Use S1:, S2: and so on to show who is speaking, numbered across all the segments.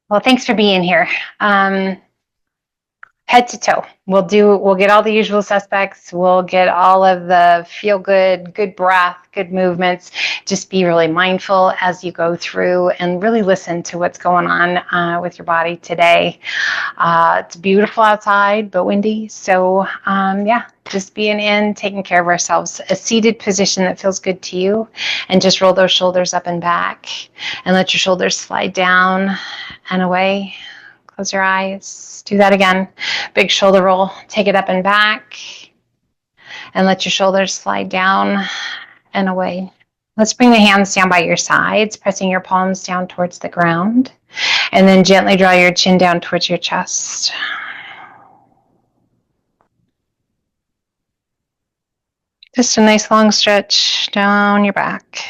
S1: Well, thanks for being here. Head to toe. We'll get all the usual suspects. We'll get all of the feel good breath, good movements. Just be really mindful as you go through and really listen to what's going on with your body today. It's beautiful outside, but windy. So, yeah, just being in, taking care of ourselves. A seated position that feels good to you, and just roll those shoulders up and back and let your shoulders slide down and away. Close your eyes. Do that again. Big shoulder roll. Take it up and back. And let your shoulders slide down and away. Let's bring the hands down by your sides, pressing your palms down towards the ground. And then gently draw your chin down towards your chest. Just a nice long stretch down your back.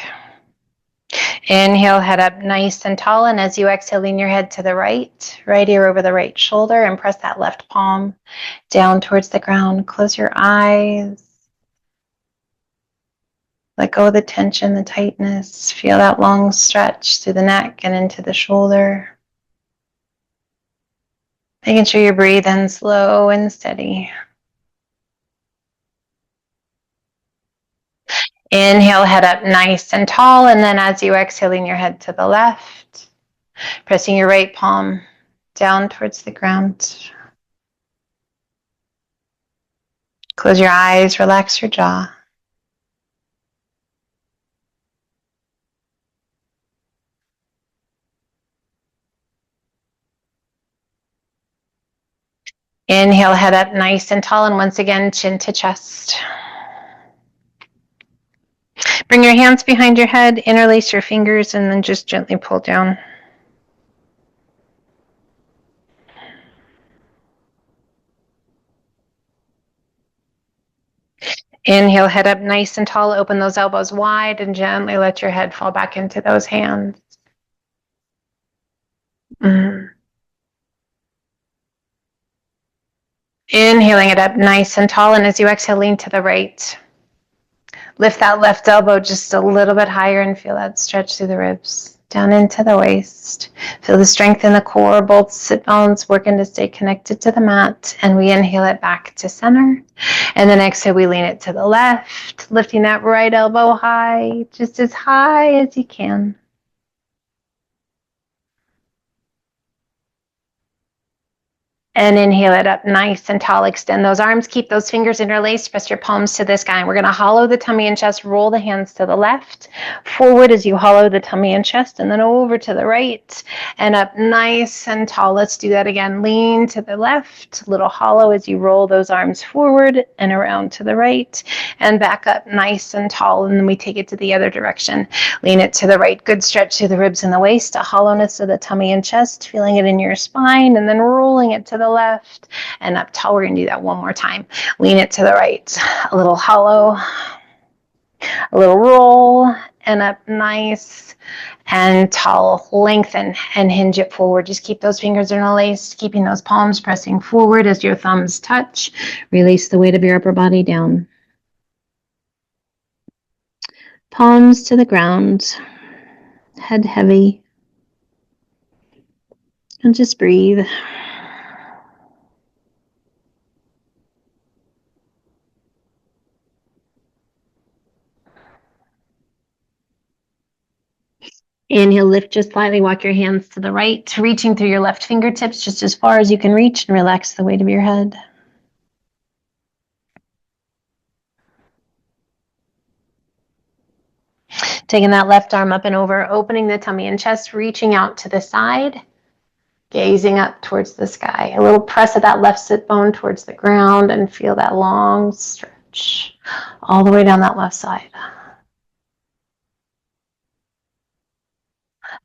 S1: Inhale, head up nice and tall. And as you exhale, lean your head to the right ear over the right shoulder, and press that left palm down towards the ground. Close your eyes. Let go of the tension, the tightness. Feel that long stretch through the neck and into the shoulder. Making sure you breathe in slow and steady. Inhale, head up nice and tall. And then as you exhale, lean your head to the left, pressing your right palm down towards the ground. Close your eyes, relax your jaw. Inhale, head up nice and tall. And once again, chin to chest. Bring your hands behind your head, interlace your fingers, and then just gently pull down. Inhale, head up nice and tall. Open those elbows wide and gently let your head fall back into those hands. Inhaling it up nice and tall. And as you exhale, lean to the right. Lift that left elbow just a little bit higher and feel that stretch through the ribs. Down into the waist. Feel the strength in the core, both sit bones working to stay connected to the mat. And we inhale it back to center. And then exhale, we lean it to the left, lifting that right elbow high, just as high as you can. And inhale it up nice and tall. Extend those arms. Keep those fingers interlaced. Press your palms to the sky. And we're going to hollow the tummy and chest. Roll the hands to the left. Forward as you hollow the tummy and chest. And then over to the right. And up nice and tall. Let's do that again. Lean to the left. Little hollow as you roll those arms forward and around to the right. And back up nice and tall. And then we take it to the other direction. Lean it to the right. Good stretch through the ribs and the waist. A hollowness of the tummy and chest. Feeling it in your spine. And then rolling it to the left and up tall. We're going to do that one more time. Lean it to the right. A little hollow. A little roll. And up nice and tall. Lengthen and hinge it forward. Just keep those fingers interlaced. Keeping those palms pressing forward as your thumbs touch. Release the weight of your upper body down. Palms to the ground. Head heavy. And just breathe. Inhale, lift just slightly, walk your hands to the right, reaching through your left fingertips just as far as you can reach, and relax the weight of your head. Taking that left arm up and over, opening the tummy and chest, reaching out to the side, gazing up towards the sky. A little press of that left sit bone towards the ground and feel that long stretch all the way down that left side.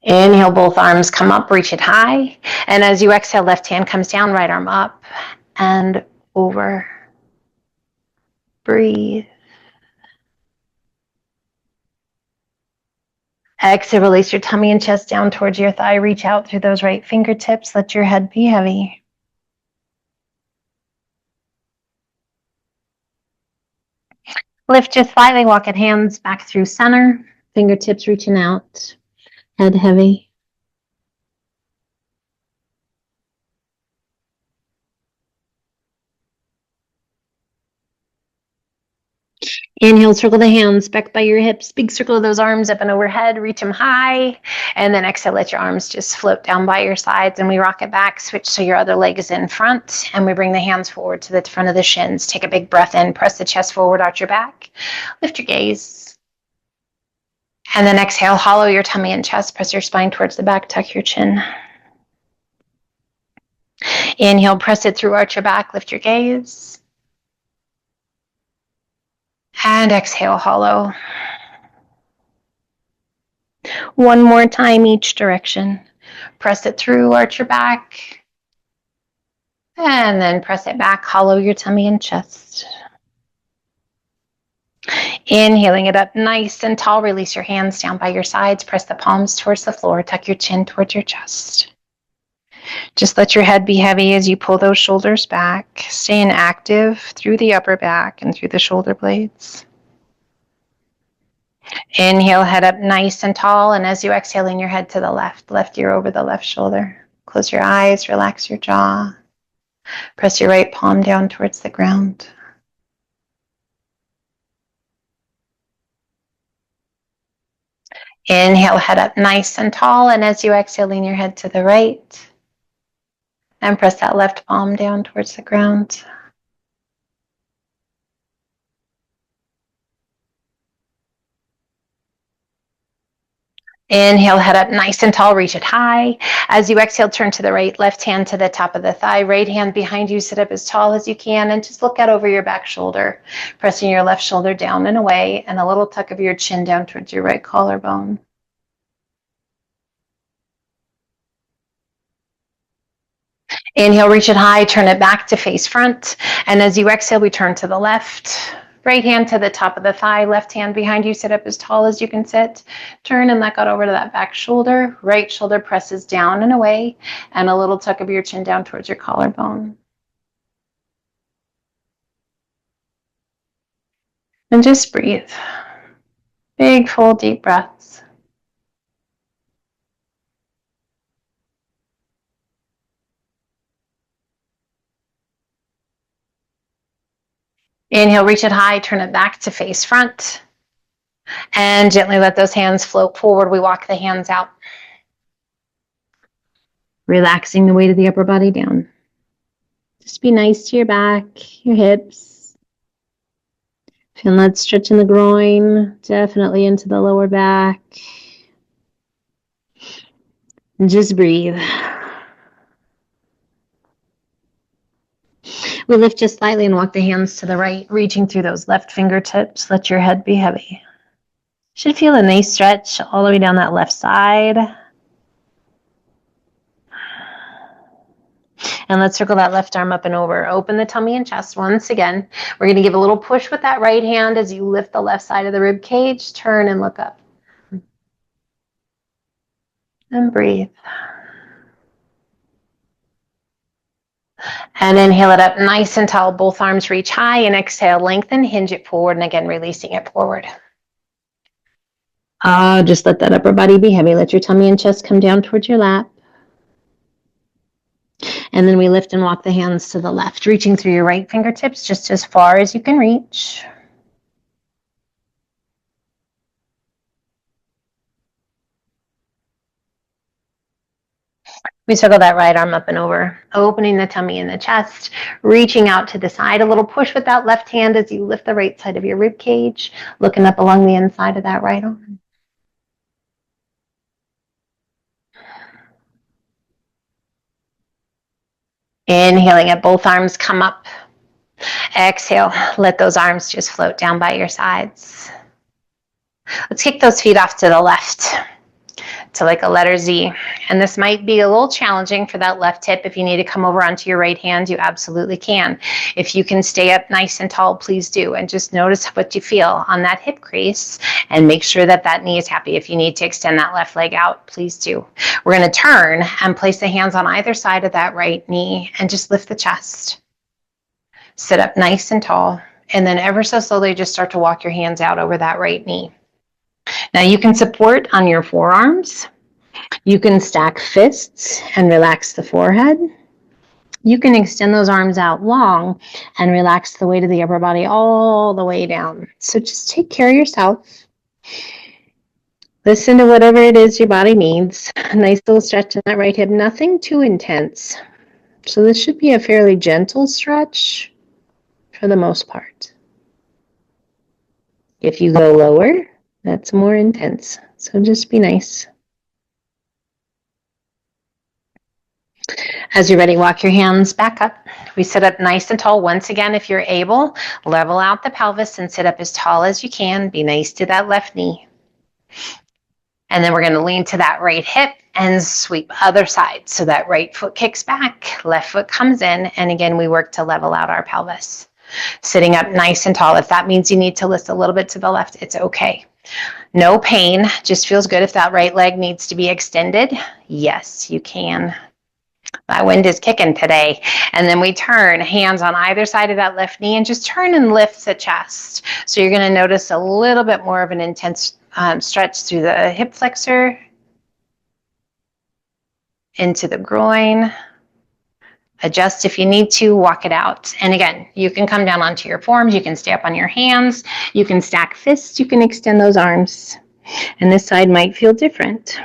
S1: Inhale, both arms come up, reach it high. And as you exhale, left hand comes down, right arm up and over. Breathe. Exhale, release your tummy and chest down towards your thigh. Reach out through those right fingertips. Let your head be heavy. Lift just slightly, walking hands back through center. Fingertips reaching out. Head heavy. Inhale, circle the hands back by your hips. Big circle of those arms up and overhead. Reach them high. And then exhale, let your arms just float down by your sides. And we rock it back. Switch so your other leg is in front. And we bring the hands forward to the front of the shins. Take a big breath in. Press the chest forward, arch your back. Lift your gaze. And then exhale, hollow your tummy and chest. Press your spine towards the back. Tuck your chin. Inhale, press it through, arch your back. Lift your gaze. And exhale, hollow. One more time each direction. Press it through, arch your back. And then press it back, hollow your tummy and chest. Inhaling it up nice and tall. Release your hands down by your sides. Press the palms towards the floor. Tuck your chin towards your chest. Just let your head be heavy as you pull those shoulders back. Staying active through the upper back and through the shoulder blades. Inhale, head up nice and tall. And as you exhale, lean your head to the left ear over the left shoulder. Close your eyes, relax your jaw. Press your right palm down towards the ground. Inhale, head up nice and tall. And as you exhale, lean your head to the right. And press that left palm down towards the ground. Inhale, head up nice and tall, reach it high. As you exhale, turn to the right, left hand to the top of the thigh, right hand behind you, sit up as tall as you can, and just look out over your back shoulder, pressing your left shoulder down and away, and a little tuck of your chin down towards your right collarbone. Inhale, reach it high, turn it back to face front, and as you exhale, we turn to the left. Right hand to the top of the thigh, left hand behind you, sit up as tall as you can sit. Turn and let go over to that back shoulder. Right shoulder presses down and away, and a little tuck of your chin down towards your collarbone. And just breathe. Big, full, deep breaths. Inhale, reach it high, turn it back to face front. And gently let those hands float forward. We walk the hands out. Relaxing the weight of the upper body down. Just be nice to your back, your hips. Feel that stretch in the groin, definitely into the lower back. And just breathe. We lift just slightly and walk the hands to the right, reaching through those left fingertips. Let your head be heavy. Should feel a nice stretch all the way down that left side. And let's circle that left arm up and over. Open the tummy and chest once again. We're going to give a little push with that right hand as you lift the left side of the rib cage. Turn and look up. And breathe. And inhale it up nice and tall. Both arms reach high, and exhale, lengthen, hinge it forward, and again, releasing it forward. Just let that upper body be heavy. Let your tummy and chest come down towards your lap. And then we lift and walk the hands to the left, reaching through your right fingertips just as far as you can reach. We circle that right arm up and over, opening the tummy and the chest, reaching out to the side. A little push with that left hand as you lift the right side of your rib cage, looking up along the inside of that right arm. Inhaling it, both arms come up. Exhale, let those arms just float down by your sides. Let's kick those feet off to the left to like a letter Z. And this might be a little challenging for that left hip. If you need to come over onto your right hand, you absolutely can. If you can stay up nice and tall, please do. And just notice what you feel on that hip crease and make sure that that knee is happy. If you need to extend that left leg out, please do. We're going to turn and place the hands on either side of that right knee and just lift the chest. Sit up nice and tall. And then ever so slowly, just start to walk your hands out over that right knee. Now you can support on your forearms. You can stack fists and relax the forehead. You can extend those arms out long and relax the weight of the upper body all the way down. So just take care of yourself. Listen to whatever it is your body needs. A nice little stretch in that right hip, nothing too intense. So this should be a fairly gentle stretch for the most part. If you go lower, that's more intense. So just be nice. As you're ready, walk your hands back up. We sit up nice and tall. Once again, if you're able, level out the pelvis and sit up as tall as you can. Be nice to that left knee. And then we're going to lean to that right hip and sweep other side. So that right foot kicks back, left foot comes in. And again, we work to level out our pelvis. Sitting up nice and tall. If that means you need to lift a little bit to the left, it's okay. No pain, just feels good. If that right leg needs to be extended, yes, you can. My wind is kicking today. And then we turn, hands on either side of that left knee, and just turn and lift the chest. So you're going to notice a little bit more of an intense stretch through the hip flexor, into the groin. Adjust if you need to, walk it out. And again, you can come down onto your forearms, you can stay up on your hands, you can stack fists, you can extend those arms. And this side might feel different.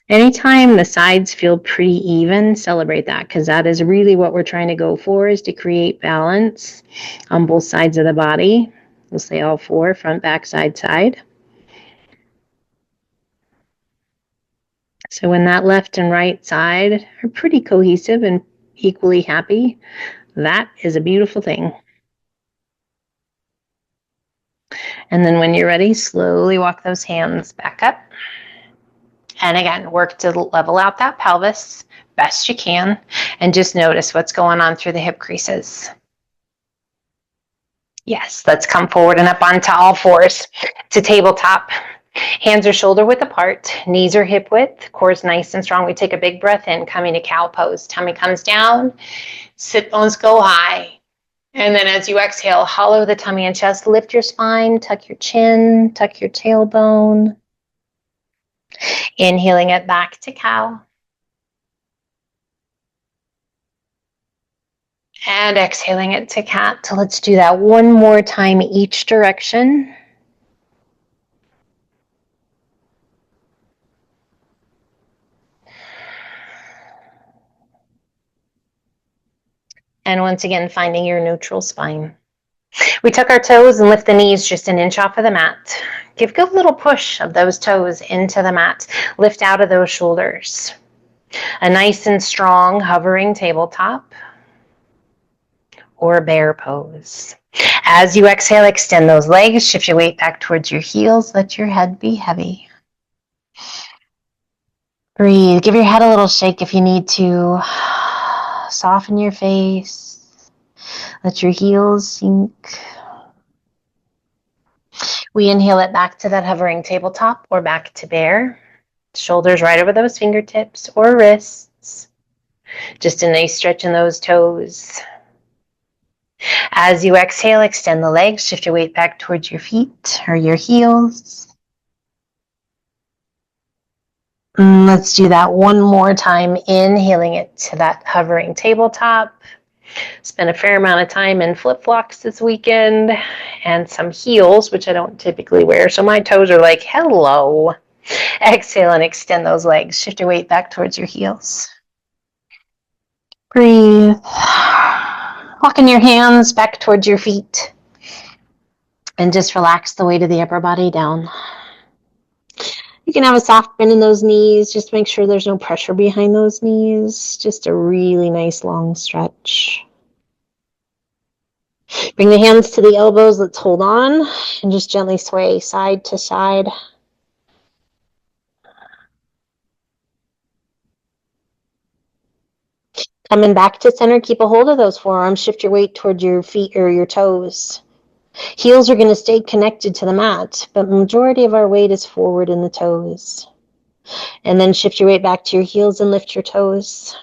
S1: Anytime the sides feel pretty even, celebrate that, because that is really what we're trying to go for, is to create balance on both sides of the body. We'll say all four, front, back, side, side. So when that left and right side are pretty cohesive and equally happy, that is a beautiful thing. And then when you're ready, slowly walk those hands back up. And again, work to level out that pelvis best you can, and just notice what's going on through the hip creases. Yes, let's come forward and up onto all fours to tabletop. Hands are shoulder width apart, knees are hip width, core is nice and strong. We take a big breath in, coming to cow pose. Tummy comes down, sit bones go high. And then as you exhale, hollow the tummy and chest, lift your spine, tuck your chin, tuck your tailbone. Inhaling it back to cow. And exhaling it to cat. So let's do that one more time each direction. And once again, finding your neutral spine. We tuck our toes and lift the knees just an inch off of the mat. Give a little push of those toes into the mat. Lift out of those shoulders. A nice and strong hovering tabletop or bear pose. As you exhale, extend those legs. Shift your weight back towards your heels. Let your head be heavy. Breathe. Give your head a little shake if you need to. Soften your face. Let your heels sink. We inhale it back to that hovering tabletop or back to bear. Shoulders right over those fingertips or wrists. Just a nice stretch in those toes. As you exhale, extend the legs. Shift your weight back towards your feet or your heels. Let's do that one more time, inhaling it to that hovering tabletop. Spent a fair amount of time in flip-flops this weekend and some heels, which I don't typically wear, so my toes are like, hello. Exhale and extend those legs. Shift your weight back towards your heels. Breathe. Walking your hands back towards your feet. And just relax the weight of the upper body down. You can have a soft bend in those knees. Just make sure there's no pressure behind those knees. Just a really nice long stretch. Bring the hands to the elbows. Let's hold on and just gently sway side to side. Coming back to center, keep a hold of those forearms. Shift your weight towards your feet or your toes. Heels are going to stay connected to the mat, but the majority of our weight is forward in the toes. And then shift your weight back to your heels and lift your toes.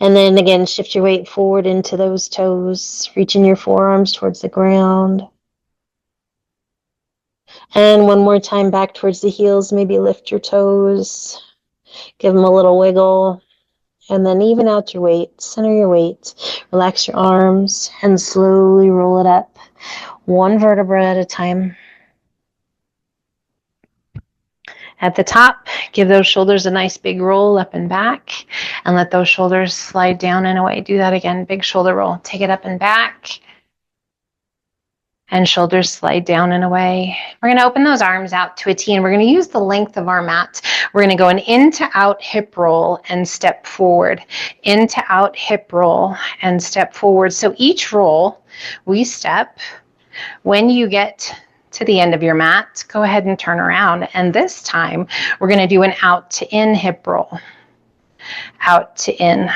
S1: And then again, shift your weight forward into those toes, reaching your forearms towards the ground. And one more time back towards the heels, maybe lift your toes. Give them a little wiggle. And then even out your weight. Center your weight. Relax your arms and slowly roll it up. One vertebra at a time. At the top, give those shoulders a nice big roll up and back, and let those shoulders slide down and away. Do that again. Big shoulder roll. Take it up and back, and shoulders slide down and away. We're going to open those arms out to a T, and we're going to use the length of our mat. We're going to go an in to out hip roll and step forward. In to out hip roll and step forward. So each roll, we step. When you get to the end of your mat, go ahead and turn around. And this time, we're going to do an out to in hip roll. Out to in.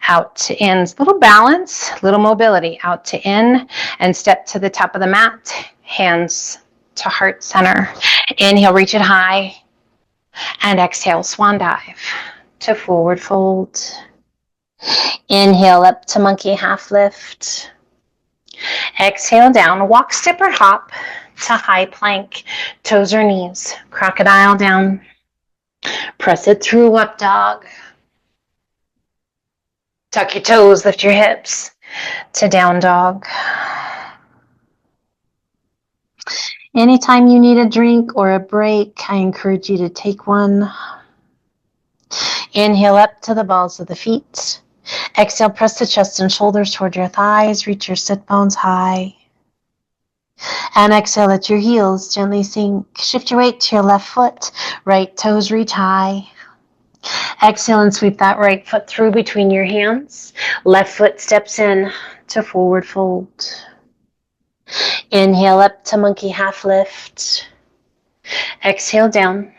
S1: Out to in. Little balance, little mobility. Out to in and step to the top of the mat. Hands to heart center. Inhale, reach it high. And exhale, swan dive to forward fold. Inhale up to monkey half lift. Exhale down, walk, step, or hop to high plank, toes or knees, crocodile down. Press it through, up dog. Tuck your toes, lift your hips to down dog. Anytime you need a drink or a break, I encourage you to take one. Inhale up to the balls of the feet. Exhale, press the chest and shoulders toward your thighs, reach your sit bones high. And exhale, let your heels gently sink. Shift your weight to your left foot. Right toes reach high. Exhale and sweep that right foot through between your hands. Left foot steps in to forward fold. Inhale up to monkey half lift. Exhale down.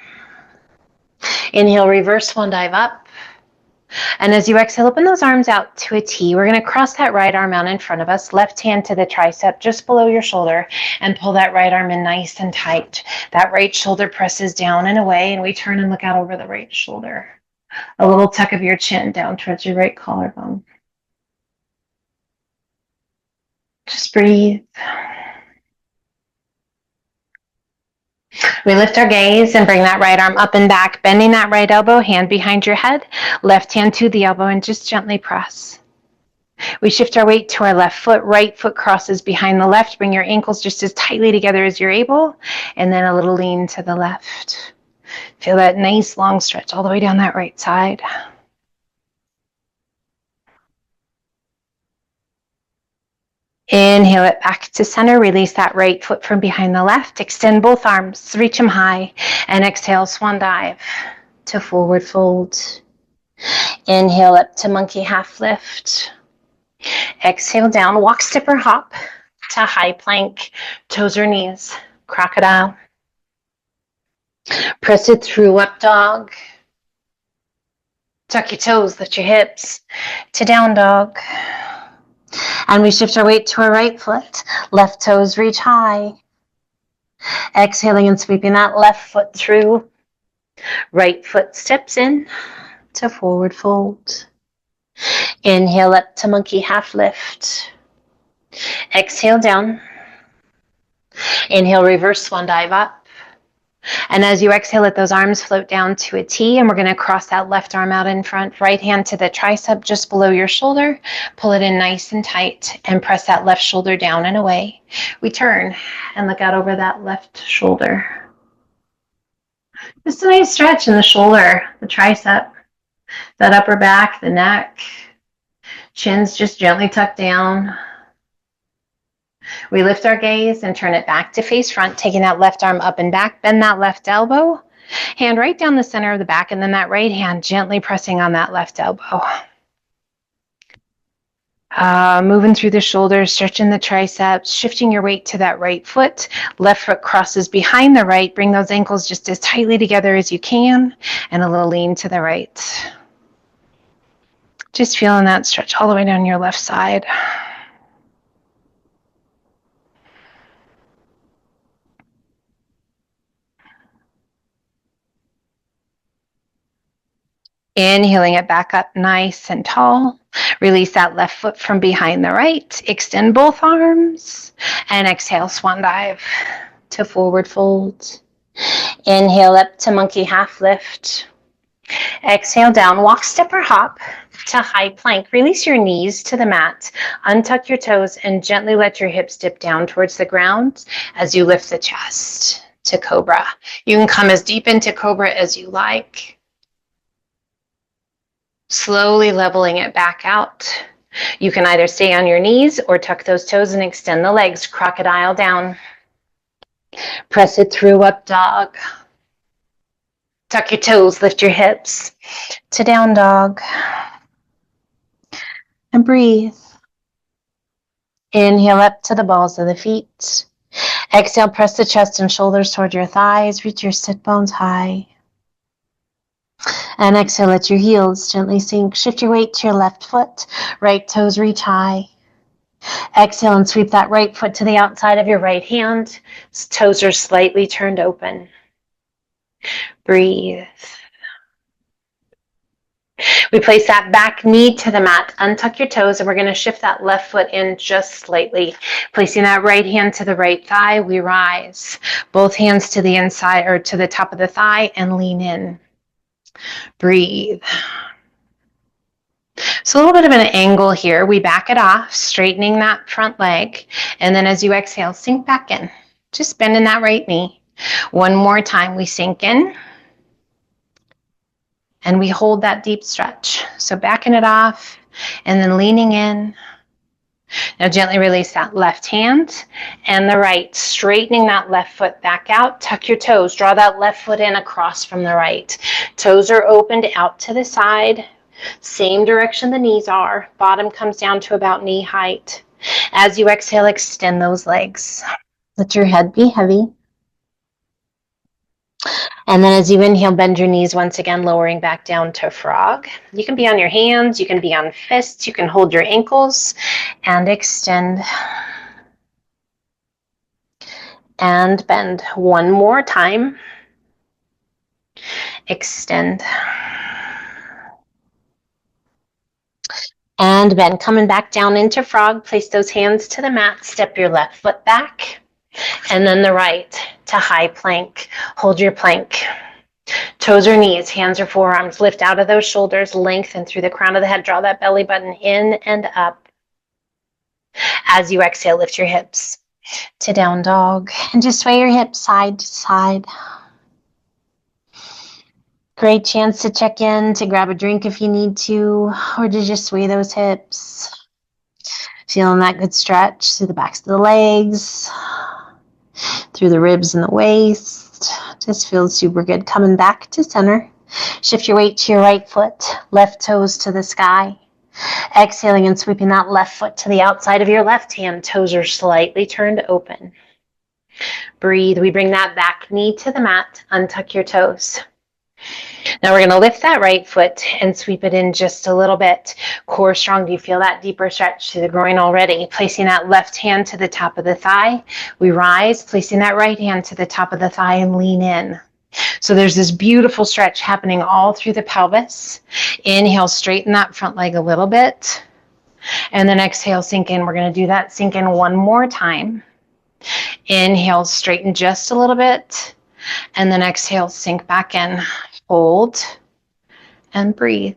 S1: Inhale, reverse swan dive up. And as you exhale, open those arms out to a T. We're going to cross that right arm out in front of us, left hand to the tricep just below your shoulder, and pull that right arm in nice and tight. That right shoulder presses down and away, and we turn and look out over the right shoulder. A little tuck of your chin down towards your right collarbone. Just breathe. We lift our gaze and bring that right arm up and back, bending that right elbow, hand behind your head, left hand to the elbow, and just gently press. We shift our weight to our left foot, right foot crosses behind the left. Bring your ankles just as tightly together as you're able, and then a little lean to the left. Feel that nice long stretch all the way down that right side. Inhale it back to center. Release that right foot from behind the left. Extend both arms. Reach them high. And exhale, swan dive to forward fold. Inhale up to monkey half lift. Exhale down. Walk, step, or hop to high plank. Toes or knees. Crocodile. Press it through, up dog. Tuck your toes, lift your hips to down dog. And we shift our weight to our right foot. Left toes reach high. Exhaling and sweeping that left foot through. Right foot steps in to forward fold. Inhale up to monkey half lift. Exhale down. Inhale, reverse swan dive up. And as you exhale, let those arms float down to a T, and we're going to cross that left arm out in front, right hand to the tricep just below your shoulder. Pull it in nice and tight and press that left shoulder down and away. We turn and look out over that left shoulder. Just a nice stretch in the shoulder, the tricep, that upper back, the neck. Chin's just gently tucked down. We lift our gaze and turn it back to face front, taking that left arm up and back. Bend that left elbow. Hand right down the center of the back, and then that right hand gently pressing on that left elbow. Moving through the shoulders, stretching the triceps, shifting your weight to that right foot. Left foot crosses behind the right. Bring those ankles just as tightly together as you can, and a little lean to the right. Just feeling that stretch all the way down your left side. Inhaling it back up nice and tall. Release that left foot from behind the right. Extend both arms. And exhale, swan dive to forward fold. Inhale up to monkey half lift. Exhale down, walk, step, or hop to high plank. Release your knees to the mat. Untuck your toes and gently let your hips dip down towards the ground as you lift the chest to cobra. You can come as deep into cobra as you like. Slowly leveling it back out. You can either stay on your knees or tuck those toes and extend the legs. Crocodile down. Press it through, up dog. Tuck your toes, lift your hips to down dog. And breathe. Inhale up to the balls of the feet. Exhale, press the chest and shoulders toward your thighs. Reach your sit bones high. And exhale, let your heels gently sink. Shift your weight to your left foot. Right toes reach high. Exhale and sweep that right foot to the outside of your right hand. Toes are slightly turned open. Breathe. We place that back knee to the mat. Untuck your toes, and we're going to shift that left foot in just slightly. Placing that right hand to the right thigh, we rise. Both hands to the inside or to the top of the thigh and lean in. Breathe. So a little bit of an angle here. We back it off, straightening that front leg. And then as you exhale, sink back in. Just bending that right knee. One more time, we sink in. And we hold that deep stretch. So backing it off and then leaning in. Now gently release that left hand and the right, straightening that left foot back out. Tuck your toes, draw that left foot in across from the right. Toes are opened out to the side, same direction the knees are. Bottom comes down to about knee height. As you exhale, extend those legs. Let your head be heavy. And then as you inhale, bend your knees once again, lowering back down to frog. You can be on your hands, you can be on fists, you can hold your ankles and extend. And bend one more time. Extend. And bend, coming back down into frog. Place those hands to the mat, step your left foot back. And then the right to high plank. Hold your plank. Toes or knees, hands or forearms, lift out of those shoulders, lengthen through the crown of the head, draw that belly button in and up. As you exhale, lift your hips to down dog and just sway your hips side to side. Great chance to check in, to grab a drink if you need to, or to just sway those hips. Feeling that good stretch through the backs of the legs, through the ribs and the waist. Just feels super good. Coming back to center. Shift your weight to your right foot, left toes to the sky. Exhaling and sweeping that left foot to the outside of your left hand. Toes are slightly turned open. Breathe. We bring that back knee to the mat. Untuck your toes. Now we're going to lift that right foot and sweep it in just a little bit. Core strong. Do you feel that deeper stretch to the groin already? Placing that left hand to the top of the thigh. We rise, placing that right hand to the top of the thigh and lean in. So there's this beautiful stretch happening all through the pelvis. Inhale, straighten that front leg a little bit. And then exhale, sink in. We're going to do that sink in one more time. Inhale, straighten just a little bit. And then exhale, sink back in. Hold and breathe.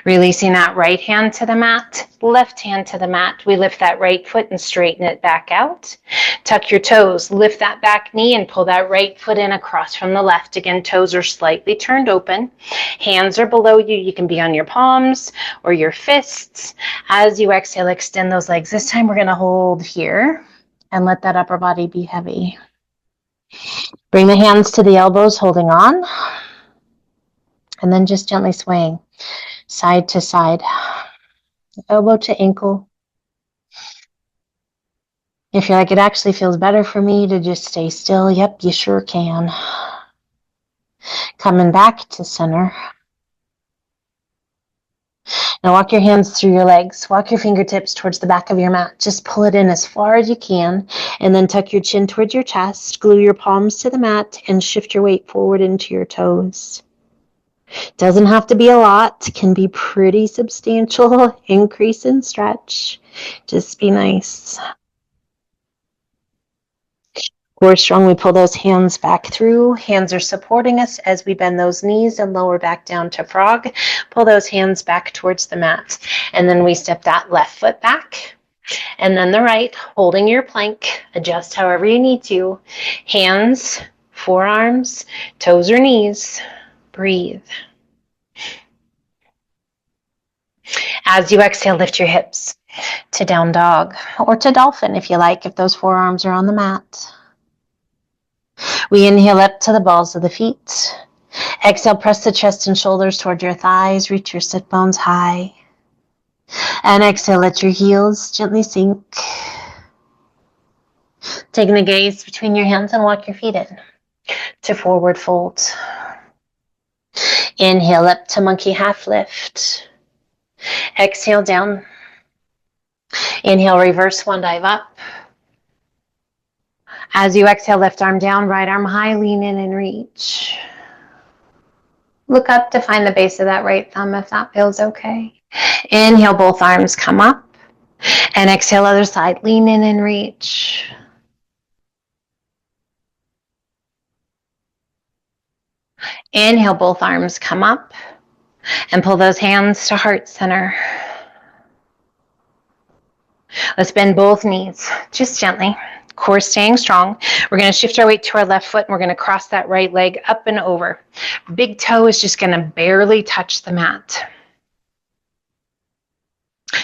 S1: Releasing that right hand to the mat, left hand to the mat. We lift that right foot and straighten it back out. Tuck your toes, lift that back knee and pull that right foot in across from the left. Again, toes are slightly turned open. Hands are below you. You can be on your palms or your fists. As you exhale, extend those legs. This time we're going to hold here and let that upper body be heavy. Bring the hands to the elbows, holding on. And then just gently swaying side to side, elbow to ankle. If you're like, it actually feels better for me to just stay still, yep, you sure can. Coming back to center. Now walk your hands through your legs. Walk your fingertips towards the back of your mat. Just pull it in as far as you can. And then tuck your chin towards your chest. Glue your palms to the mat and shift your weight forward into your toes. Doesn't have to be a lot. Can be pretty substantial increase in stretch. Just be nice. Core strong, we pull those hands back through. Hands are supporting us as we bend those knees and lower back down to frog. Pull those hands back towards the mat. And then we step that left foot back. And then the right, holding your plank. Adjust however you need to. Hands, forearms, toes or knees. Breathe. As you exhale, lift your hips to down dog or to dolphin if you like, if those forearms are on the mat. We inhale up to the balls of the feet. Exhale, press the chest and shoulders toward your thighs. Reach your sit bones high. And exhale, let your heels gently sink. Taking the gaze between your hands and walk your feet in to forward fold. Inhale up to monkey half lift. Exhale down. Inhale, reverse swan dive up. As you exhale, left arm down, right arm high, lean in and reach. Look up to find the base of that right thumb if that feels okay. Inhale, both arms come up. And exhale, other side, lean in and reach. Inhale, both arms come up. And pull those hands to heart center. Let's bend both knees, just gently. Core staying strong. We're going to shift our weight to our left foot and we're going to cross that right leg up and over. Big toe is just going to barely touch the mat.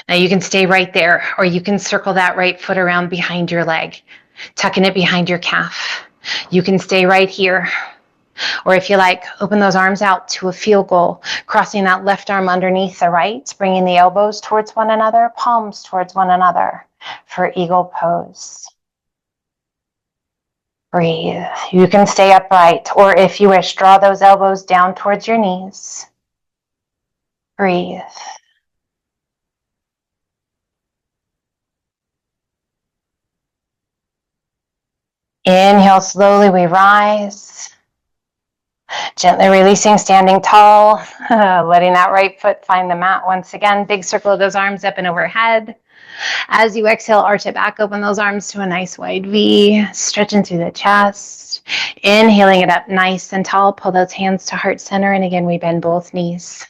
S1: Now you can stay right there or you can circle that right foot around behind your leg, tucking it behind your calf. You can stay right here. Or if you like, open those arms out to a field goal, crossing that left arm underneath the right, bringing the elbows towards one another, palms towards one another for eagle pose. Breathe. You can stay upright, or if you wish, draw those elbows down towards your knees. Breathe. Inhale, slowly we rise. Gently releasing, standing tall, letting that right foot find the mat once again. Big circle of those arms up and overhead. As you exhale, arch it back, open those arms to a nice wide V, stretching through the chest. Inhaling it up nice and tall, pull those hands to heart center, and again, we bend both knees.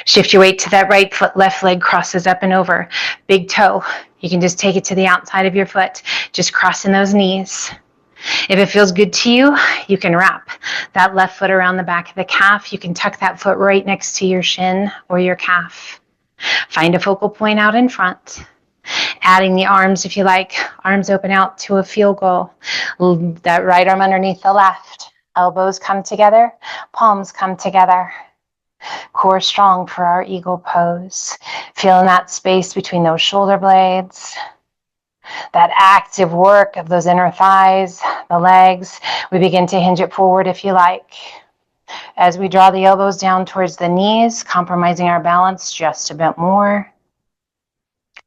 S1: Shift your weight to that right foot, left leg crosses up and over. Big toe, you can just take it to the outside of your foot, just crossing those knees. If it feels good to you, you can wrap that left foot around the back of the calf. You can tuck that foot right next to your shin or your calf. Find a focal point out in front. Adding the arms, if you like, arms open out to a field goal. That right arm underneath the left. Elbows come together, palms come together. Core strong for our eagle pose. Feeling that space between those shoulder blades. That active work of those inner thighs, the legs. We begin to hinge it forward if you like. As we draw the elbows down towards the knees, compromising our balance just a bit more.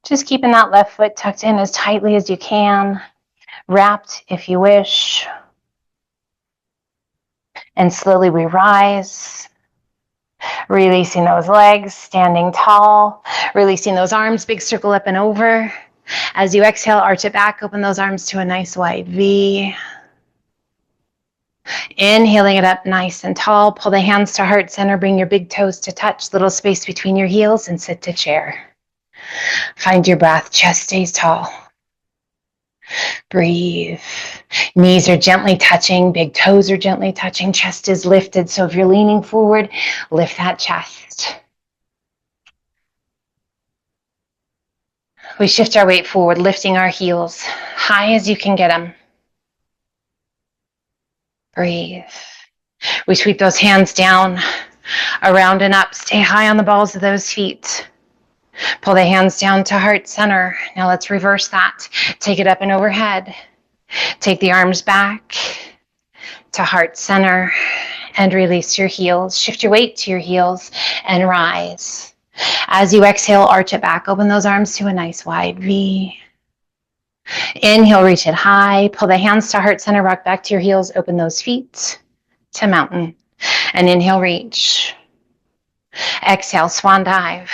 S1: Just keeping that left foot tucked in as tightly as you can. Wrapped if you wish. And slowly we rise. Releasing those legs, standing tall. Releasing those arms, big circle up and over. As you exhale, arch it back, open those arms to a nice wide V. Inhaling it up nice and tall. Pull the hands to heart center, bring your big toes to touch, little space between your heels, and sit to chair. Find your breath, chest stays tall. Breathe. Knees are gently touching, big toes are gently touching, chest is lifted. So if you're leaning forward, lift that chest. We shift our weight forward, lifting our heels high as you can get them. Breathe. We sweep those hands down, around and up. Stay high on the balls of those feet. Pull the hands down to heart center. Now let's reverse that. Take it up and overhead. Take the arms back to heart center and release your heels. Shift your weight to your heels and rise. As you exhale, arch it back. Open those arms to a nice wide V. Inhale, reach it high. Pull the hands to heart center, rock back to your heels. Open those feet to mountain. And inhale, reach. Exhale, swan dive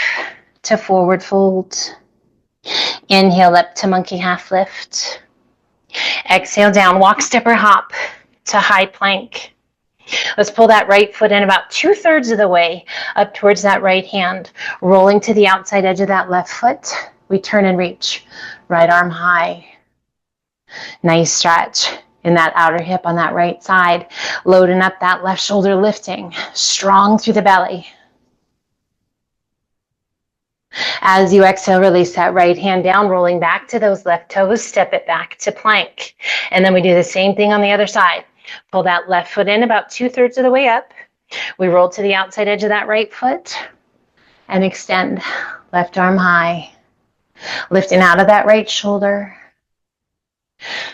S1: to forward fold. Inhale up to monkey half lift. Exhale down, walk, step, or hop to high plank. Let's pull that right foot in about 2/3 of the way up towards that right hand, rolling to the outside edge of that left foot. We turn and reach, right arm high. Nice stretch in that outer hip on that right side, loading up that left shoulder, lifting, strong through the belly. As you exhale, release that right hand down, rolling back to those left toes, step it back to plank. And then we do the same thing on the other side. Pull that left foot in about 2/3 of the way up. We roll to the outside edge of that right foot and extend. Left arm high, lifting out of that right shoulder.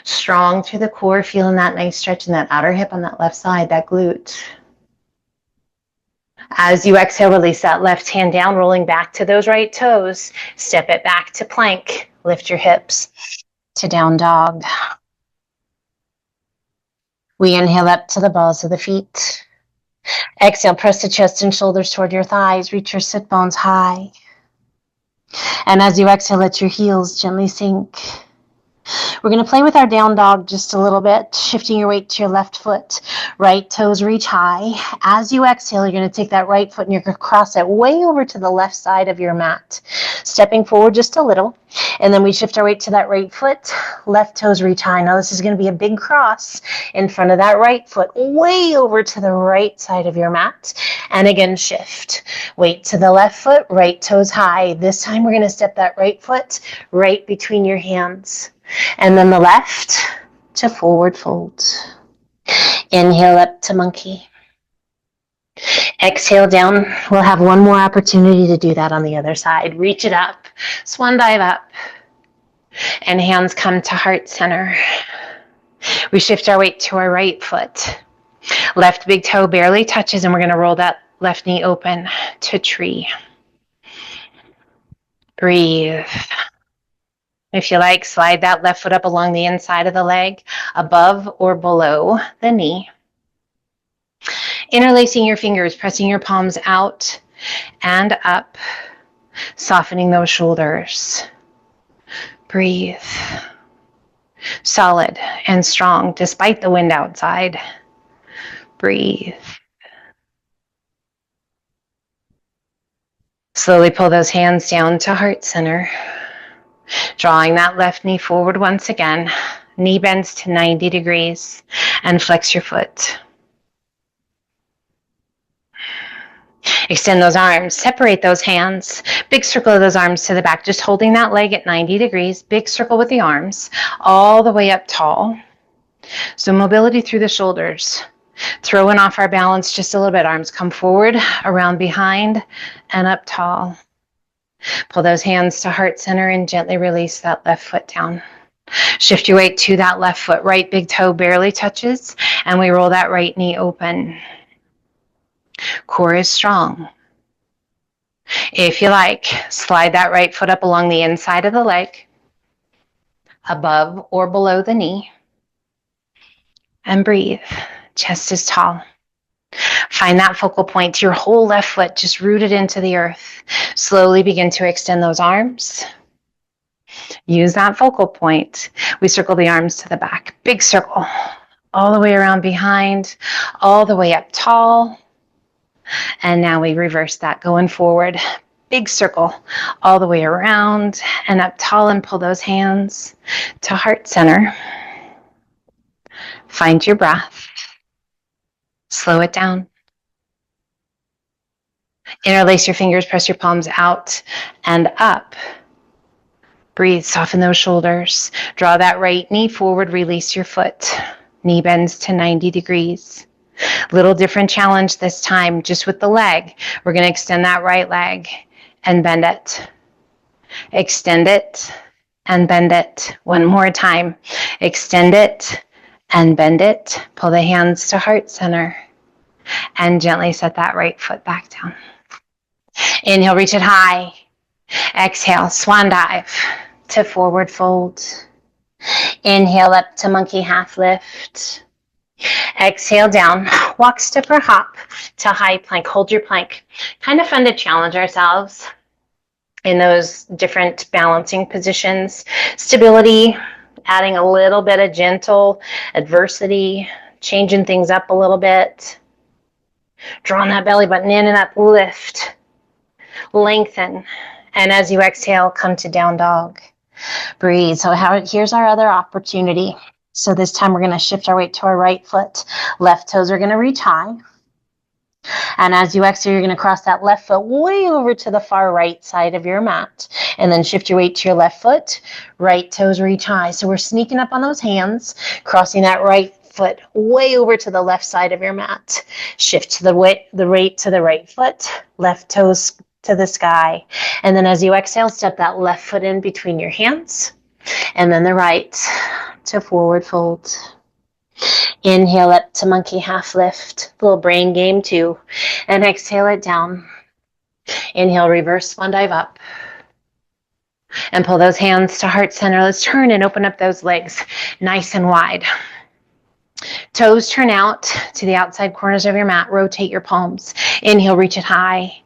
S1: Strong through the core, feeling that nice stretch in that outer hip on that left side, that glute. As you exhale, release that left hand down, rolling back to those right toes. Step it back to plank. Lift your hips to down dog. We inhale up to the balls of the feet. Exhale, press the chest and shoulders toward your thighs. Reach your sit bones high. And as you exhale, let your heels gently sink. We're going to play with our down dog just a little bit, shifting your weight to your left foot. Right toes reach high. As you exhale, you're going to take that right foot and you're going to cross it way over to the left side of your mat. Stepping forward just a little. And then we shift our weight to that right foot. Left toes reach high. Now this is going to be a big cross in front of that right foot, way over to the right side of your mat. And again, shift. Weight to the left foot, right toes high. This time we're going to step that right foot right between your hands. And then the left to forward fold. Inhale up to monkey. Exhale down. We'll have one more opportunity to do that on the other side. Reach it up. Swan dive up. And hands come to heart center. We shift our weight to our right foot. Left big toe barely touches, and we're going to roll that left knee open to tree. Breathe. If you like, slide that left foot up along the inside of the leg, above or below the knee. Interlacing your fingers, pressing your palms out and up, softening those shoulders. Breathe. Solid and strong despite the wind outside. Breathe. Slowly pull those hands down to heart center. Drawing that left knee forward once again. Knee bends to 90 degrees and flex your foot. Extend those arms, separate those hands. Big circle of those arms to the back, just holding that leg at 90 degrees. Big circle with the arms, all the way up tall. So mobility through the shoulders. Throwing off our balance just a little bit. Arms come forward, around behind, and up tall. Pull those hands to heart center and gently release that left foot down. Shift your weight to that left foot. Right big toe barely touches, and we roll that right knee open. Core is strong. If you like, slide that right foot up along the inside of the leg, above or below the knee, and breathe. Chest is tall. Find that focal point to your whole left foot, just rooted into the earth. Slowly begin to extend those arms. Use that focal point. We circle the arms to the back. Big circle. All the way around behind, all the way up tall. And now we reverse that, going forward. Big circle, all the way around and up tall, and pull those hands to heart center. Find your breath. Slow it down. Interlace your fingers, press your palms out and up. Breathe, soften those shoulders. Draw that right knee forward, release your foot. Knee bends to 90 degrees. Little different challenge this time, just with the leg. We're going to extend that right leg and bend it. Extend it and bend it. One more time. Extend it and bend it. Pull the hands to heart center and gently set that right foot back down. Inhale, reach it high. Exhale, swan dive to forward fold. Inhale up to monkey half lift. Exhale down, walk, step, or hop to high plank. Hold your plank. Kind of fun to challenge ourselves in those different balancing positions. Stability adding a little bit of gentle adversity, changing things up a little bit. Drawing that belly button in and up, lift, lengthen. And as you exhale, come to down dog. Breathe. So here's our other opportunity. So this time we're going to shift our weight to our right foot. Left toes are going to reach high. And as you exhale, you're going to cross that left foot way over to the far right side of your mat. And then shift your weight to your left foot. Right toes reach high. So we're sneaking up on those hands, crossing that right foot way over to the left side of your mat. Shift to the weight to the right foot. Left toes to the sky. And then as you exhale, step that left foot in between your hands. And then the right to forward fold. Inhale up to monkey half lift, little brain game too, and exhale it down. Inhale, reverse swan dive up, and pull those hands to heart center. Let's turn and open up those legs nice and wide. Toes turn out to the outside corners of your mat. Rotate your palms. Inhale, reach it high.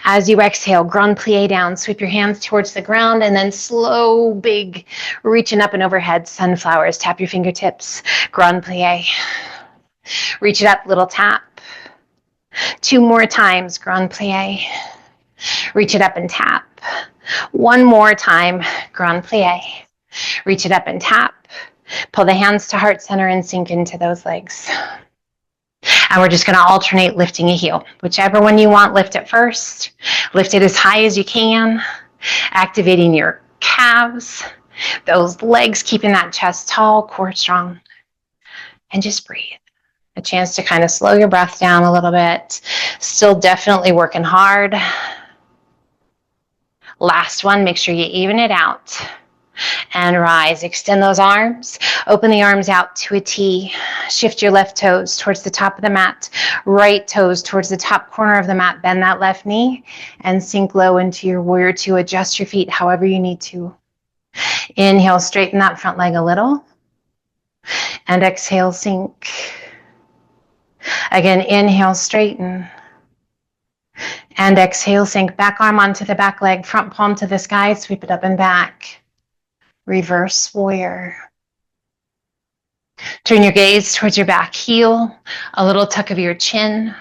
S1: As you exhale, grand plie down, sweep your hands towards the ground, and then slow, big, reaching up and overhead, sunflowers. Tap your fingertips, grand plie. Reach it up, little tap. 2 more times, grand plie. Reach it up and tap. 1 more time, grand plie. Reach it up and tap. Pull the hands to heart center and sink into those legs. And we're just going to alternate lifting a heel. Whichever one you want, lift it first. Lift it as high as you can. Activating your calves, those legs, keeping that chest tall, core strong. And just breathe. A chance to kind of slow your breath down a little bit. Still definitely working hard. Last one, make sure you even it out. And rise. Extend those arms. Open the arms out to a T. Shift your left toes towards the top of the mat. Right toes towards the top corner of the mat. Bend that left knee and sink low into your warrior two. Adjust your feet however you need to. Inhale, straighten that front leg a little. And exhale, sink. Again, inhale, straighten. And exhale, sink. Back arm onto the back leg. Front palm to the sky. Sweep it up and back. Reverse warrior. Turn your gaze towards your back heel, a little tuck of your chin.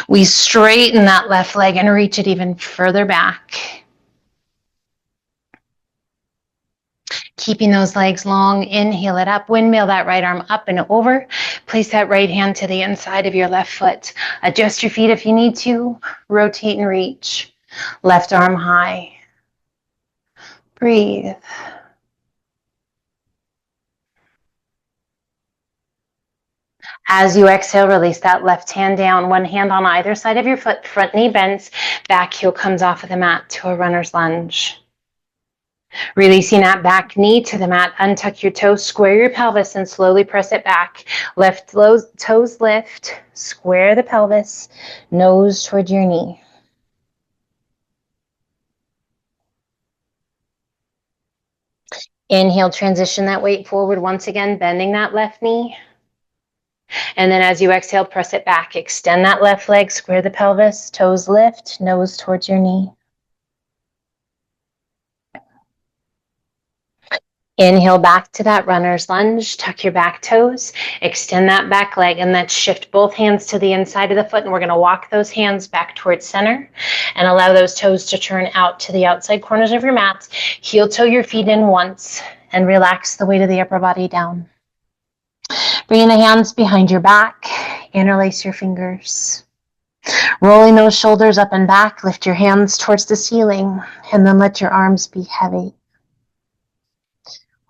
S1: We straighten that left leg and reach it even further back. Keeping those legs long, inhale it up, windmill that right arm up and over. Place that right hand to the inside of your left foot. Adjust your feet if you need to. Rotate and reach. Left arm high. Breathe. As you exhale, release that left hand down, one hand on either side of your foot, front knee bends, back heel comes off of the mat to a runner's lunge. Releasing that back knee to the mat, untuck your toes, square your pelvis and slowly press it back. Left toes lift, square the pelvis, nose toward your knee. Inhale, transition that weight forward once again, bending that left knee. And then as you exhale, press it back. Extend that left leg, square the pelvis, toes lift, nose towards your knee. Inhale back to that runner's lunge, tuck your back toes, extend that back leg, and then shift both hands to the inside of the foot, and we're going to walk those hands back towards center and allow those toes to turn out to the outside corners of your mat. Heel toe your feet in once and relax the weight of the upper body down. Bringing the hands behind your back, interlace your fingers. Rolling those shoulders up and back, lift your hands towards the ceiling, and then let your arms be heavy.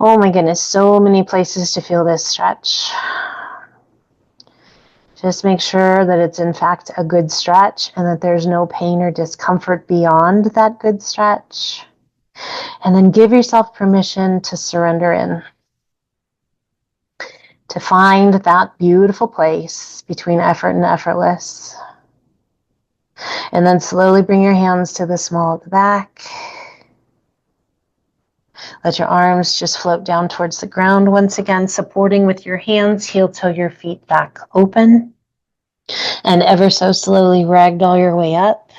S1: Oh my goodness, so many places to feel this stretch. Just make sure that it's in fact a good stretch and that there's no pain or discomfort beyond that good stretch. And then give yourself permission to surrender in. To find that beautiful place between effort and effortless. And then slowly bring your hands to the small of the back. Let your arms just float down towards the ground. Once again, supporting with your hands, heel toe your feet back open. And ever so slowly ragdoll your way up.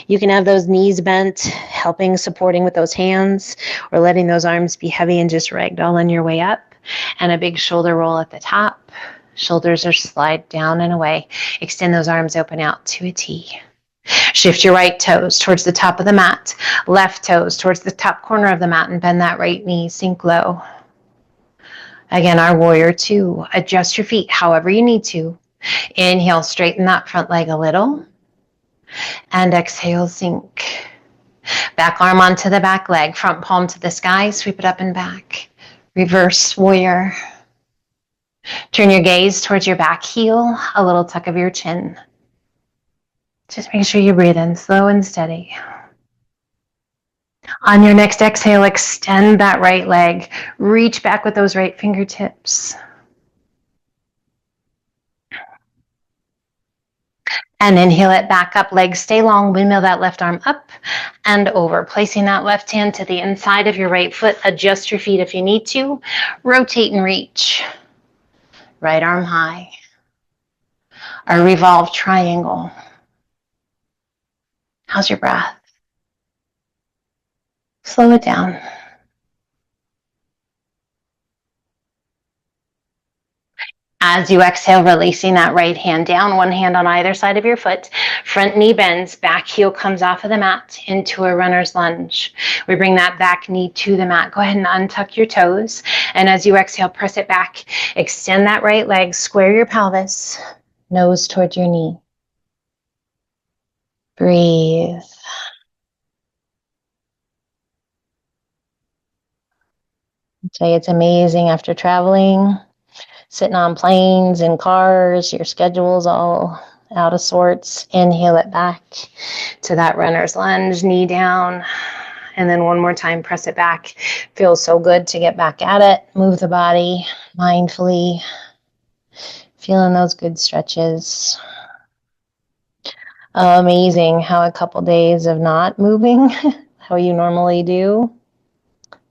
S1: You can have those knees bent, helping, supporting with those hands, or letting those arms be heavy and just ragdoll on your way up. And a big shoulder roll at the top. Shoulders are slide down and away. Extend those arms open out to a T. Shift your right toes towards the top of the mat, left toes towards the top corner of the mat, and bend that right knee, sink low. Again, our warrior two. Adjust your feet however you need to. Inhale, straighten that front leg a little. And exhale, sink. Back arm onto the back leg, front palm to the sky, sweep it up and back. Reverse warrior. Turn your gaze towards your back heel, a little tuck of your chin. Just make sure you breathe in slow and steady. On your next exhale, extend that right leg. Reach back with those right fingertips. And inhale it back up, legs stay long, windmill that left arm up and over. Placing that left hand to the inside of your right foot. Adjust your feet if you need to. Rotate and reach. Right arm high. Our revolved triangle. How's your breath? Slow it down. As you exhale, releasing that right hand down, one hand on either side of your foot. Front knee bends, back heel comes off of the mat into a runner's lunge. We bring that back knee to the mat. Go ahead and untuck your toes. And as you exhale, press it back. Extend that right leg, square your pelvis, nose towards your knee. Breathe. I'd say it's amazing after traveling, sitting on planes and cars, your schedule's all out of sorts. Inhale it back to that runner's lunge, knee down. And then one more time, press it back. Feels so good to get back at it. Move the body mindfully. Feeling those good stretches. Amazing how a couple days of not moving, how you normally do,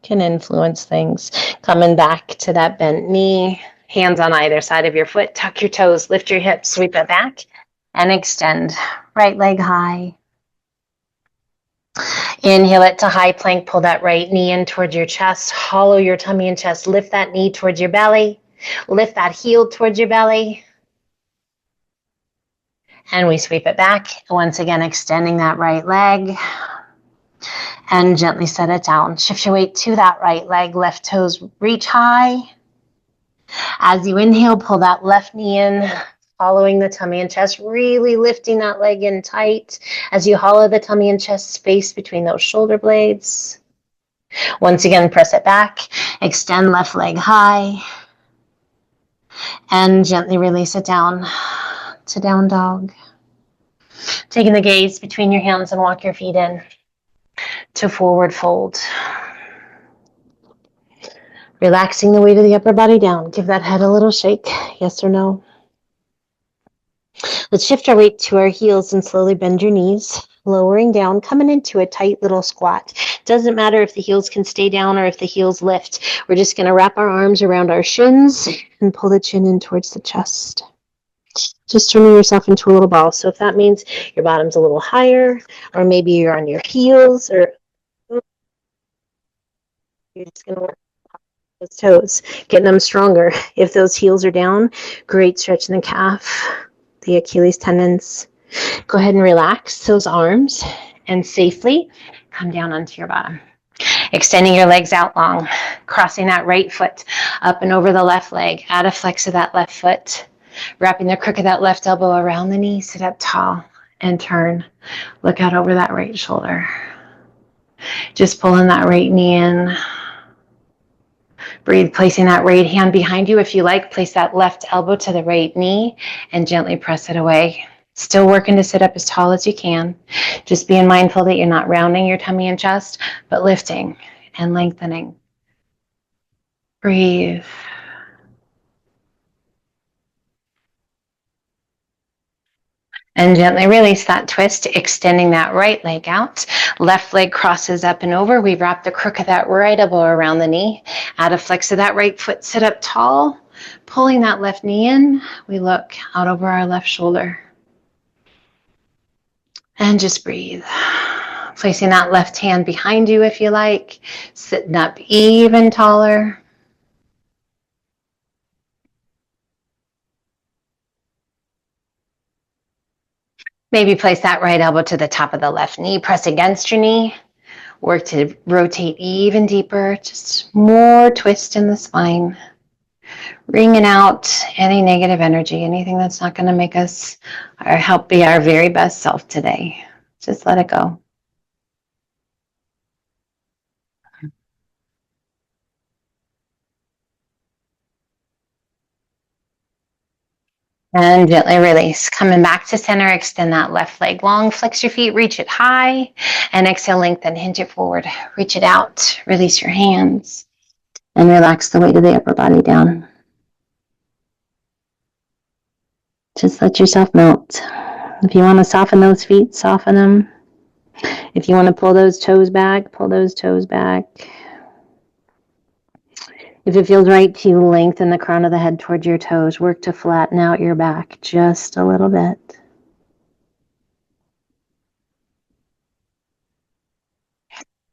S1: can influence things. Coming back to that bent knee, hands on either side of your foot, tuck your toes, lift your hips, sweep it back, and extend. Right leg high. Inhale it to high plank, pull that right knee in towards your chest, hollow your tummy and chest, lift that knee towards your belly, lift that heel towards your belly, and we sweep it back. Once again, extending that right leg, and gently set it down. Shift your weight to that right leg, left toes reach high. As you inhale, pull that left knee in, following the tummy and chest, really lifting that leg in tight as you hollow the tummy and chest, space between those shoulder blades. Once again, press it back, extend left leg high, and gently release it down to down dog. Taking the gaze between your hands and walk your feet in to forward fold. Relaxing the weight of the upper body down. Give that head a little shake, yes or no. Let's shift our weight to our heels and slowly bend your knees, lowering down, coming into a tight little squat. Doesn't matter if the heels can stay down or if the heels lift. We're just going to wrap our arms around our shins and pull the chin in towards the chest. Just turning yourself into a little ball. So if that means your bottom's a little higher, or maybe you're on your heels, or you're just going to work those toes, getting them stronger. If those heels are down, great stretch in the calf, the Achilles tendons. Go ahead and relax those arms and safely come down onto your bottom. Extending your legs out long, crossing that right foot up and over the left leg. Add a flex of that left foot. Wrapping the crook of that left elbow around the knee. Sit up tall and turn. Look out over that right shoulder. Just pulling that right knee in. Breathe, placing that right hand behind you. If you like, place that left elbow to the right knee and gently press it away. Still working to sit up as tall as you can. Just being mindful that you're not rounding your tummy and chest, but lifting and lengthening. Breathe. And gently release that twist, extending that right leg out. Left leg crosses up and over. We wrap the crook of that right elbow around the knee. Add a flex of that right foot, sit up tall. Pulling that left knee in, we look out over our left shoulder. And just breathe. Placing that left hand behind you if you like, sitting up even taller. Maybe place that right elbow to the top of the left knee, press against your knee. Work to rotate even deeper, just more twist in the spine. Wringing out any negative energy, anything that's not going to make us or help be our very best self today. Just let it go. And gently release. Coming back to center, extend that left leg long, flex your feet, reach it high, and exhale, lengthen, hinge it forward, reach it out, release your hands, and relax the weight of the upper body down. Just let yourself melt. If you want to soften those feet, soften them. If you want to pull those toes back, pull those toes back. If it feels right to lengthen the crown of the head towards your toes, work to flatten out your back just a little bit.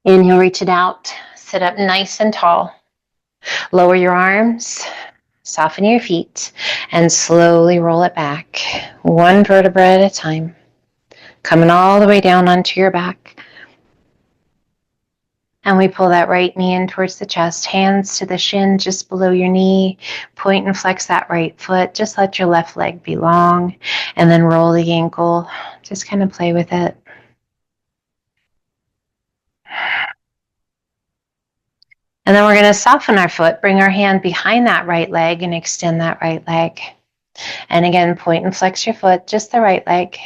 S1: Inhale, reach it out, sit up nice and tall. Lower your arms, soften your feet, and slowly roll it back, one vertebra at a time. Coming all the way down onto your back. And we pull that right knee in towards the chest, hands to the shin just below your knee. Point and flex that right foot. Just let your left leg be long. And then roll the ankle. Just kind of play with it. And then we're going to soften our foot, bring our hand behind that right leg and extend that right leg. And again, point and flex your foot, just the right leg,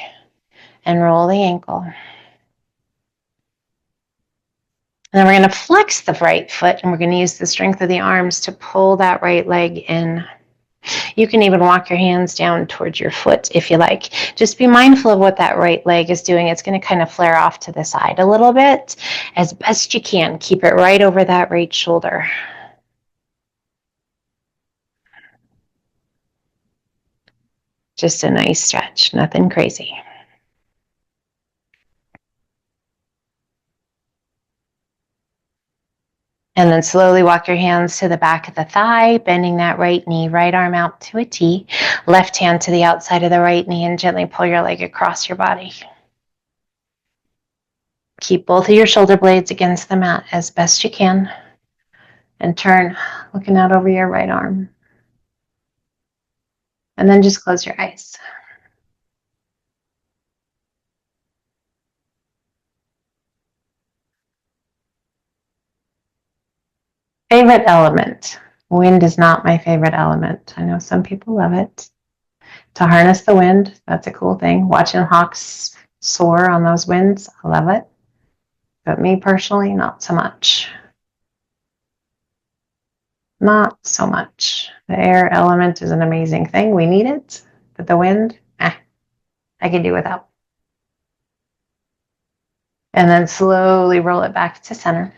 S1: and roll the ankle. And then we're going to flex the right foot, and we're going to use the strength of the arms to pull that right leg in. You can even walk your hands down towards your foot if you like. Just be mindful of what that right leg is doing. It's going to kind of flare off to the side a little bit. As best you can, keep it right over that right shoulder. Just a nice stretch, nothing crazy. And then slowly walk your hands to the back of the thigh, bending that right knee, right arm out to a T, left hand to the outside of the right knee, and gently pull your leg across your body. Keep both of your shoulder blades against the mat as best you can. And turn, looking out over your right arm. And then just close your eyes. Favorite element. Wind is not my favorite element. I know some people love it. To harness the wind, that's a cool thing. Watching hawks soar on those winds, I love it. But me personally, not so much. Not so much. The air element is an amazing thing. We need it. But the wind, I can do without. And then slowly roll it back to center.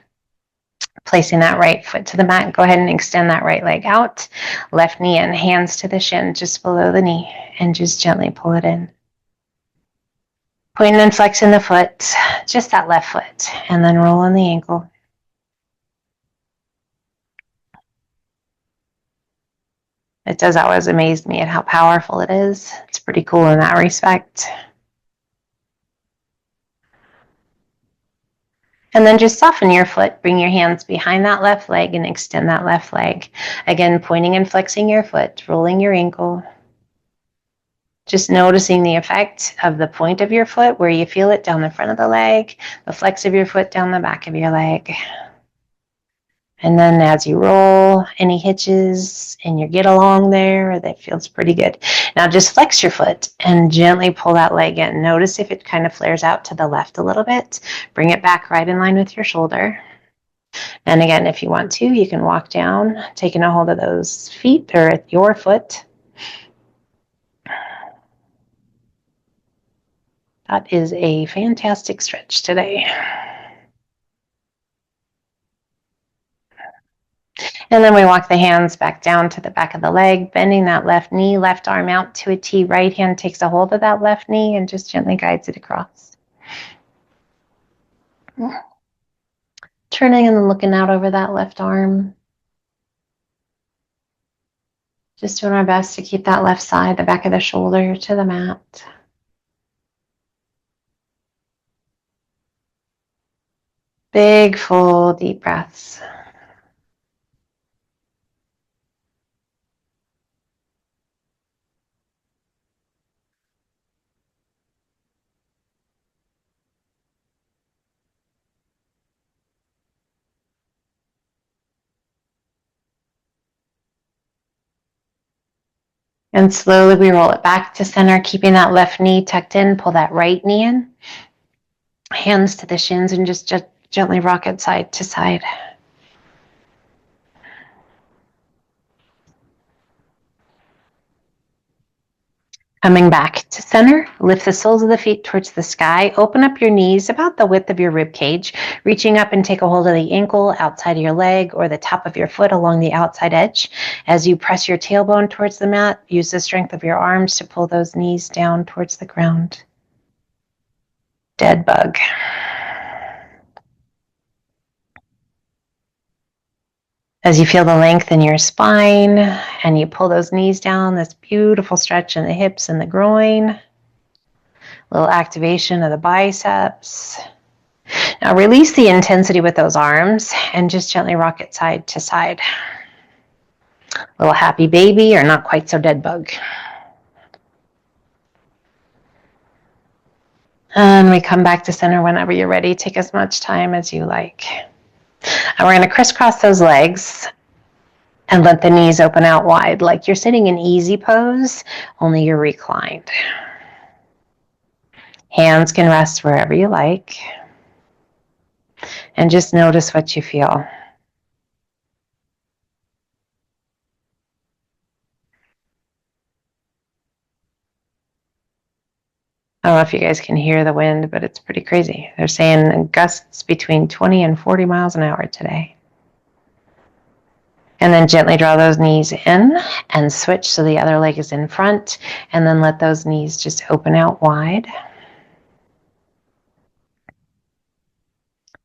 S1: Placing that right foot to the mat, go ahead and extend that right leg out. Left knee in, hands to the shin, just below the knee, and just gently pull it in. Pointing and flexing the foot, just that left foot, and then rolling the ankle. It does always amaze me at how powerful it is. It's pretty cool in that respect. And then just soften your foot, bring your hands behind that left leg and extend that left leg. Again, pointing and flexing your foot, rolling your ankle. Just noticing the effect of the point of your foot, where you feel it down the front of the leg, the flex of your foot down the back of your leg. And then as you roll, any hitches in your get along there, that feels pretty good. Now just flex your foot and gently pull that leg in. Notice if it kind of flares out to the left a little bit. Bring it back right in line with your shoulder. And again, if you want to, you can walk down, taking a hold of those feet or your foot. That is a fantastic stretch today. And then we walk the hands back down to the back of the leg, bending that left knee, left arm out to a T. Right hand takes a hold of that left knee and just gently guides it across. Turning and then looking out over that left arm. Just doing our best to keep that left side, the back of the shoulder, to the mat. Big, full, deep breaths. And slowly we roll it back to center, keeping that left knee tucked in. Pull that right knee in. Hands to the shins and just gently rock it side to side. Coming back to center, lift the soles of the feet towards the sky. Open up your knees about the width of your rib cage, reaching up and take a hold of the ankle, outside of your leg, or the top of your foot along the outside edge. As you press your tailbone towards the mat, use the strength of your arms to pull those knees down towards the ground. Dead bug. As you feel the length in your spine and you pull those knees down, this beautiful stretch in the hips and the groin. A little activation of the biceps. Now release the intensity with those arms and just gently rock it side to side. A little happy baby or not quite so dead bug. And we come back to center whenever you're ready. Take as much time as you like. And we're going to crisscross those legs and let the knees open out wide, like you're sitting in easy pose, only you're reclined. Hands can rest wherever you like. And just notice what you feel. I don't know if you guys can hear the wind, but it's pretty crazy. They're saying gusts between 20 and 40 miles an hour today. And then gently draw those knees in and switch so the other leg is in front. And then let those knees just open out wide.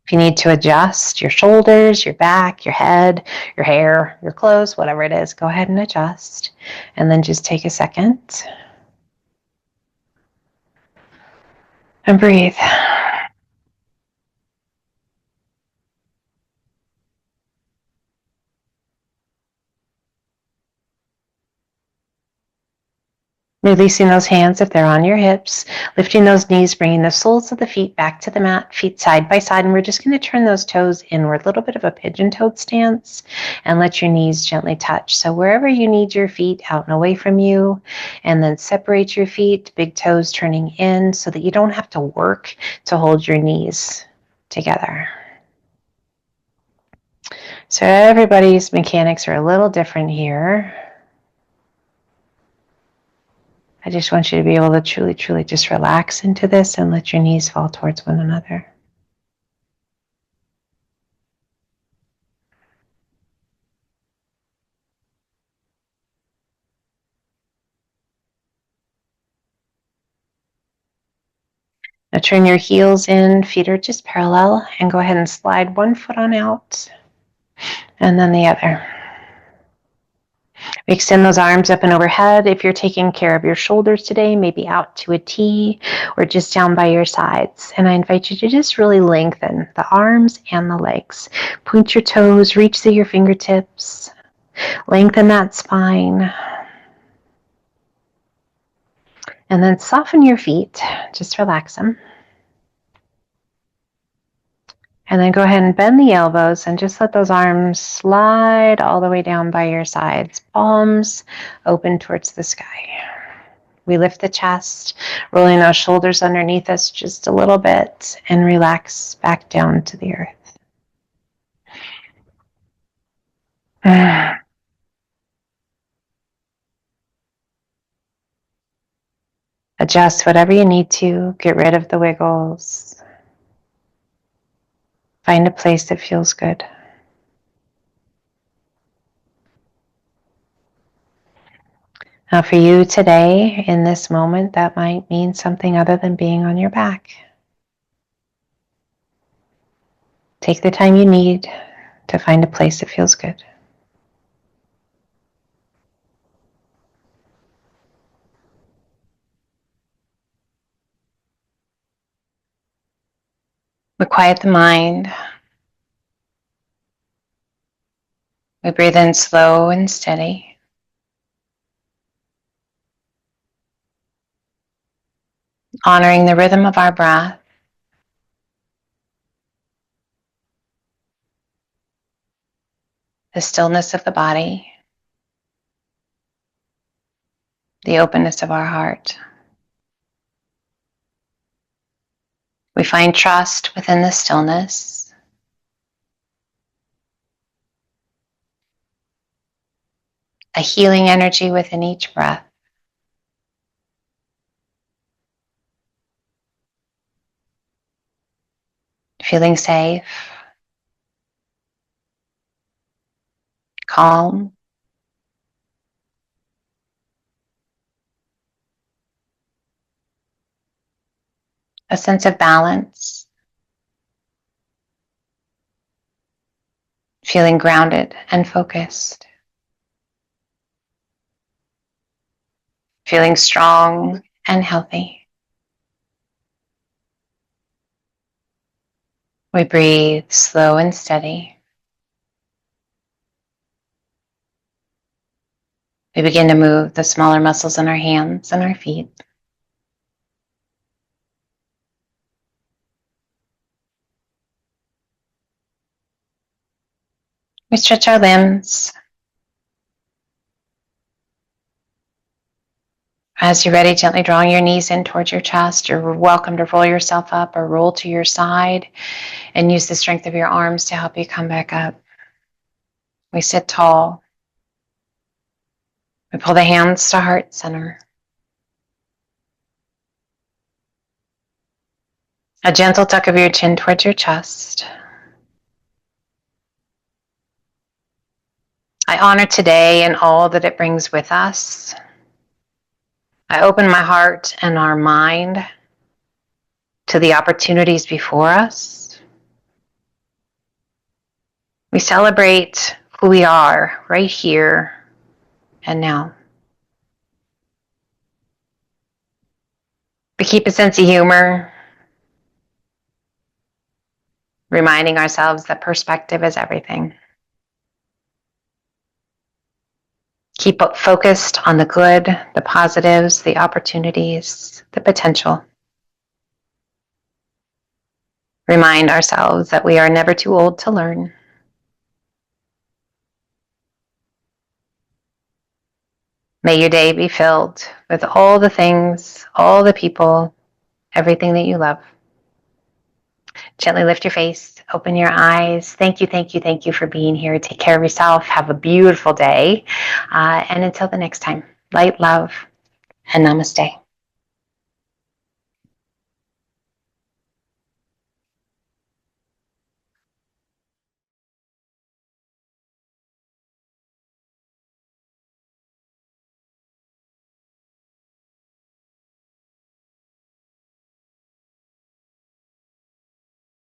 S1: If you need to adjust your shoulders, your back, your head, your hair, your clothes, whatever it is, go ahead and adjust. And then just take a second and breathe. Releasing those hands if they're on your hips, lifting those knees, bringing the soles of the feet back to the mat, feet side by side, and we're just going to turn those toes inward, a little bit of a pigeon-toed stance, and let your knees gently touch. So wherever you need your feet, out and away from you, and then separate your feet, big toes turning in so that you don't have to work to hold your knees together. So everybody's mechanics are a little different here. I just want you to be able to truly, truly just relax into this and let your knees fall towards one another. Now turn your heels in, feet are just parallel, and go ahead and slide one foot on out and then the other. Extend those arms up and overhead. If you're taking care of your shoulders today, maybe out to a T or just down by your sides. And I invite you to just really lengthen the arms and the legs. Point your toes, reach through your fingertips. Lengthen that spine. And then soften your feet. Just relax them. And then go ahead and bend the elbows and just let those arms slide all the way down by your sides. Palms open towards the sky. We lift the chest, rolling those shoulders underneath us just a little bit and relax back down to the earth. Adjust whatever you need to. Get rid of the wiggles. Find a place that feels good. Now for you today, in this moment, that might mean something other than being on your back. Take the time you need to find a place that feels good. We quiet the mind. We breathe in slow and steady. Honoring the rhythm of our breath. The stillness of the body. The openness of our heart. We find trust within the stillness. A healing energy within each breath. Feeling safe, calm, a sense of balance, feeling grounded and focused, feeling strong and healthy. We breathe slow and steady. We begin to move the smaller muscles in our hands and our feet. We stretch our limbs. As you're ready, gently drawing your knees in towards your chest. You're welcome to roll yourself up or roll to your side and use the strength of your arms to help you come back up. We sit tall. We pull the hands to heart center. A gentle tuck of your chin towards your chest. I honor today and all that it brings with us. I open my heart and our mind to the opportunities before us. We celebrate who we are right here and now. We keep a sense of humor, reminding ourselves that perspective is everything. Keep focused on the good, the positives, the opportunities, the potential. Remind ourselves that we are never too old to learn. May your day be filled with all the things, all the people, everything that you love. Gently lift your face, open your eyes. Thank you, thank you, thank you for being here. Take care of yourself. Have a beautiful day. And until the next time, light, love, and namaste.